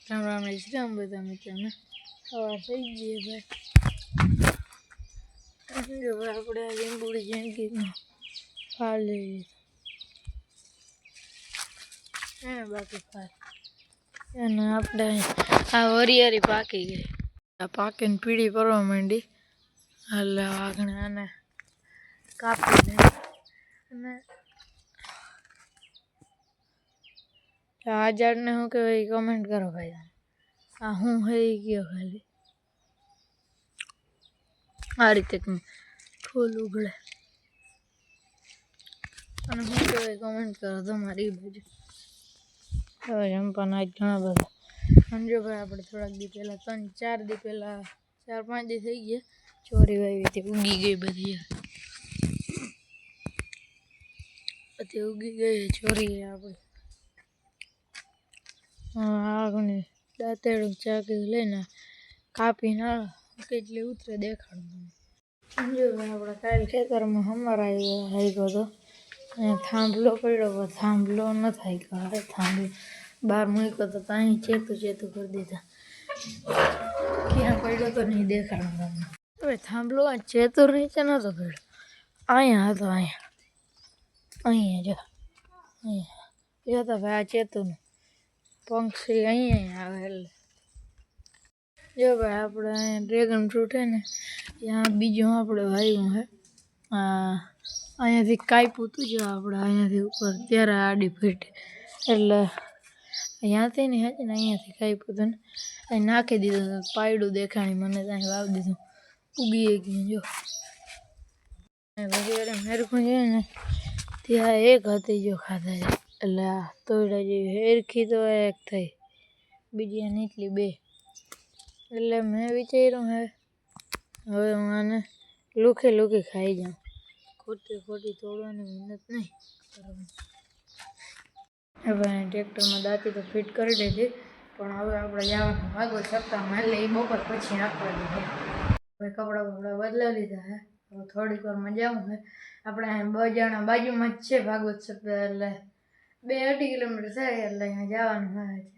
રામ રામ શ્રીરામ બધા મિત્રોને સવાર થઈ ગઈ ભાઈ. આપણે લીંબુડી જિંદગીનો ફાળ લઈ લીધો બાકી ફાળ અને આપણે આ વરિયાળી પાકી ગઈ. આ પાકીને પીળી પડવા માંડી. એટલે આગળ આને કાપી દે અને આ ઝાડને શું કહેવાય કમેન્ટ કરો ભાઈ. આ હું હઈ ગયો ખાલી આ રીતે ફૂલ ઉગડે અને શું કહેવાય કમેન્ટ કરો તમારી બાજુ. હવે જમવાના આજ ઘણા બધા સમજો ભાઈ. આપણે થોડાક દી પહેલાં 3-4 દી પહેલાં 4-5 દી થઈ ગયા ચોરી વાવી હતી. ઉગી ગઈ બધી ઉગી ગઈ ચોરી આપણી. આગળની દાંતેડું ચાકી લઈને કાપીને કેટલી ઉતરે દેખાડું. સમજો ભાઈ આપણે કાલે ખેતરમાં હમણાં હાઈકો હતો. થાંભલો પડ્યો થાંભલો ન થાય કાલે થાંભલો બહાર મૂક્યો તો અહીં ચેતું કરી દીધા. ક્યાં પડ્યો તો નહીં દેખાડું તમને. હવે થાંભલો ચેતુર નીચે નહોતો પડ્યો, અહીંયા હતો. અહીંયા જો અહીંયા તો ભાઈ આ ચેતુરનું પંક્ષી અહીંયા આવે. એટલે જો ભાઈ આપણે અહીંયા ડ્રેગન ફ્રૂટ હે ને ત્યાં બીજું આપણે વાવ્યું હે. અહીંયાથી કાપ્યું હતું જો આપણે અહીંયાથી ઉપર ત્યારે આડી ફીટ એટલે અહીંયાથી ને હે ને અહીંયાથી કાપ્યું હતું ને અહીં નાખી દીધું. પાયડું દેખાણી મને ત્યાં વાવી દીધું. ઉગી ગયું જો વગેરે મેરખું છે ને ત્યાં એક હતી જો ખાધા છે. એટલે આ તોયડા જેવી હેરખી તો એક થઈ, બીજી નીચલી 2. એટલે મેં વિચાર્યું હે હવે હું આને લુખી ખાઈ જાઉં. ખોટી તોડવાની મહેનત નહીં કરવાની. હવે ટ્રેક્ટરમાં દાંતી તો ફિટ કરી દીધી, પણ હવે આપણે જવાનું ભાગવત સપ્તાહમાં. એટલે એ બપોર પછી નાખવાની છે. હવે કપડાં બદલાવી લીધા હે. હવે થોડીક વારમાં જવું છે. આપણે બજાણા બાજુમાં જ છે ભાગવત સપ્તાહ. એટલે 2-2.5 કિલોમીટર થાય. એટલે અહીંયા જવાનું હોય છે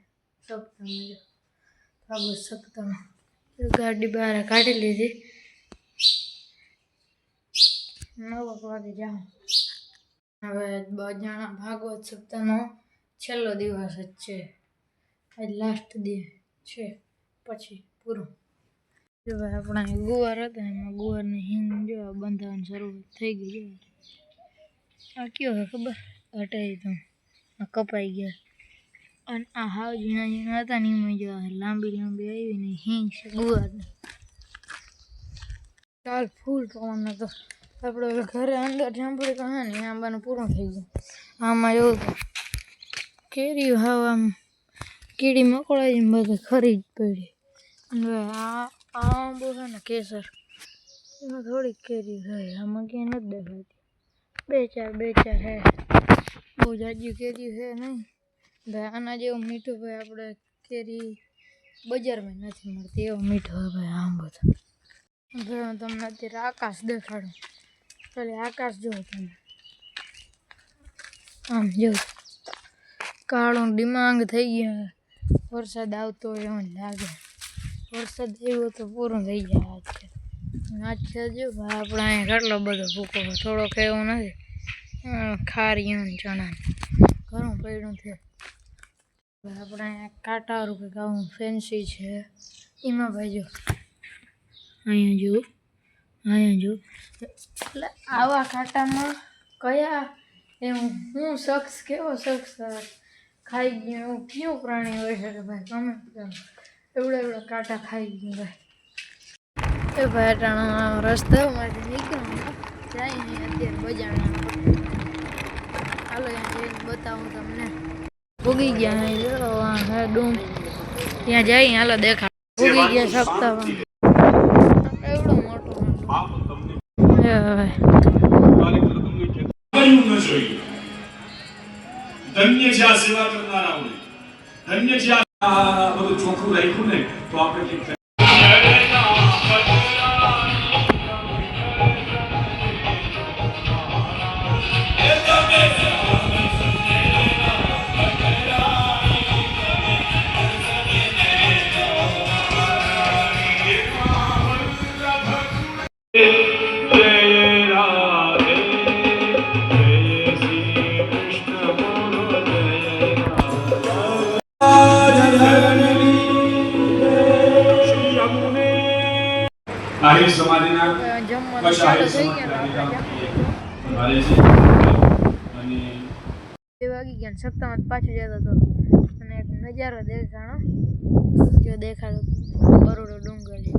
સપ્તાહમાં. જો ભાગવત સપ્તાહમાં ગાડી બહાર કાઢી લીધી. 9 વાગે જાઉં. હવે બજાણા ભાગવત સપ્તાહનો છેલ્લો દિવસ જ છે. આજ લાસ્ટ દી છે, પછી પૂરું. જો ભાઈ આપણા ગુવાર હતા એમાં ગુવારની હિંગ જો બંધાવાની શરૂઆત થઈ ગઈ. આ કયો હોય ખબર? હટાવી તો આ કપાઈ ગયા. અને આ હાવ ઝીણા હતા ને એમાં જો લાંબી આવી ને હિંગ છે ગુવારની. કાલ ફૂલ પવન હતો. આપણે ઘરે અંદર જાંબુડી કહાની આંબાનું પૂરું થઈ ગયું. આમાં એવું કેરી હાવ આમ કીડી મકોડાઈ બધે ખરી જ પડી. હવે આ આંબો છે ને કેસર એમાં થોડીક કેરી થાય. આમાં ક્યાંય નથી દેખાતી. 2-4 હે, બહુ જાજી કેરી છે નહીં ભાઈ. આના જેવું મીઠું ભાઈ આપણે કેરી બજારમાં નથી મળતી. એવો મીઠો હોય ભાઈ આંબો તો. ભાઈ હું તમને અત્યારે આકાશ દેખાડું. ખાલી આકાશ જોવો તમે. આમ જો કાળું ડિમાંગ થઈ ગયું. વરસાદ આવતો હોય એવું લાગે. વરસાદ આવ્યો તો પૂરું થઈ જાય. આજ છે જો ભાઈ આપણે અહીંયા કેટલો બધો ભૂકો થોડોક એવું નથી. ખારીયું ચણા ઘણું પડ્યું છે. આપણે અહીંયા કાંટાવાળું કંઈક આવું ફેન્સી છે. એમાં ભાઈ જો અહીંયા જો એટલે આવા કાંટામાં કયા એવું હું શખ્સ કેવો શખ્સ ખાઈ ગયો એવું કયું પ્રાણી હોય છે કે ભાઈ કમેન્ટ કરો. એવડા કાંટા ખાઈ ગયું ભાઈ. એ ભાઈ અટાણા રસ્તામાંથી નીકળ્યું જાય નહીં અત્યારે બજાણા. હાલો અહીંયા જઈને બતાવું તમને. ઉગી ગયા હે ડૂમ ત્યાં જઈ હાલો દેખા. ઉગી ગયા સપ્તાહમાં એવડો મોટો ધન્ય છે આ સેવા કરનારાઓને. ધન્ય છે આ બધું ચોખ્ખું રાખ્યું ને તો આપણે આહિર સમાધિના જમવાનું પછી ચાલુ આહિર થઈ સમાધિ ગયું વધારે છે અને 2 વાગી ગયા ને સપ્તાહમાં પાછું જતો હતો અને એક નજારો દેખાણો જો દેખાડો બરોડો ડુંગર છે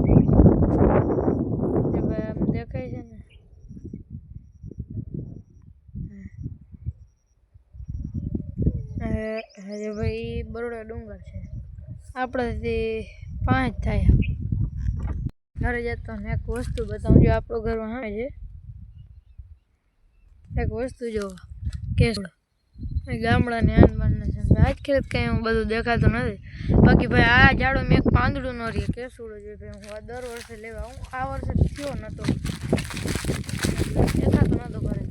એ ભાઈ આમ દેખાય છે ને હજે ભાઈ બરોડા ડુંગર છે આપણાથી 5 થાય ઘરે જતો ને એક વસ્તુ બતાવું જો આપણો ઘરમાં આવે છે એક વસ્તુ જો કેસડો ગામડાની આનબાનને છે આજ ખેત કંઈ હું બધું દેખાતું નથી બાકી ભાઈ આ ઝાડો મેં એક પાંદડું ન રહી કેસુડો જોઈએ ભાઈ હું આ દર વર્ષે લેવા હું આ વર્ષે થયો નહોતો દેખાતો નહોતો ઘરે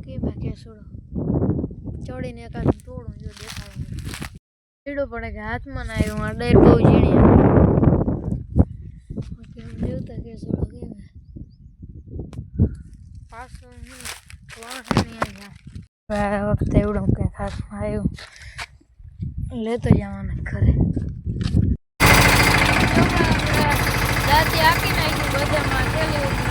કે મેં કેસુડો ચડીને એકાદ તોડું જો દેખાડું ચીડો પડે કે હાથમાં ના આવ્યું આ ડાયર બહુ ઝીણી જોતા કેસુડો કે પાછું આ વખતે એવડું કંઈ ખાસ આવ્યું લેતો જવાના ઘરે દાંતી આપી નાખ્યું બધામાં